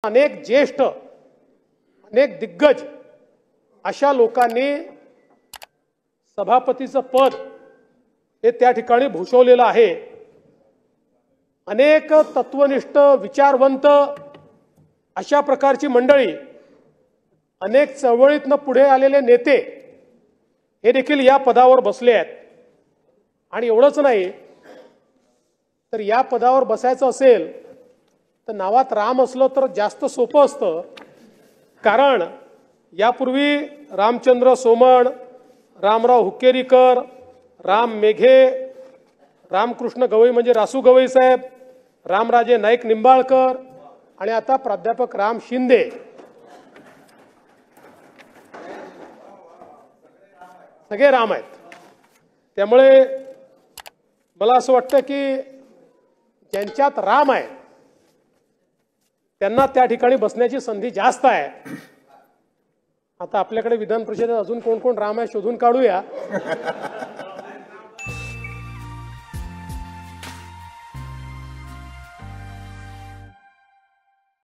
अनेक ज्येष्ठ अनेक दिग्गज अशा लोकांनी सभापतीचं पद हे त्या ठिकाणी भूषवलेलं आहे। अनेक तत्वनिष्ठ विचारवंत अशा प्रकारची मंडळी, अनेक चळवळीतनं पुढे आलेले नेते हे देखील या पदावर बसले आहेत। आणि एवढंच नाही तर या पदावर बसायचं असेल तर नावात राम असलं तर जास्त सोपं असतं, कारण यापूर्वी रामचंद्र सोमण, रामराव हुक्केरीकर, राम मेघे, रामकृष्ण गवई म्हणजे रासू गवई साहेब, रामराजे नाईक निंबाळकर आणि आता प्राध्यापक राम शिंदे सगळे राम आहेत। त्यामुळे मला असं वाटतं की ज्यांच्यात राम आहे त्यांना त्या ठिकाणी बसण्याची संधी जास्त आहे। आता आपल्याकडे विधान परिषदेत अजून कोण कोण राम आहे शोधून काढूया।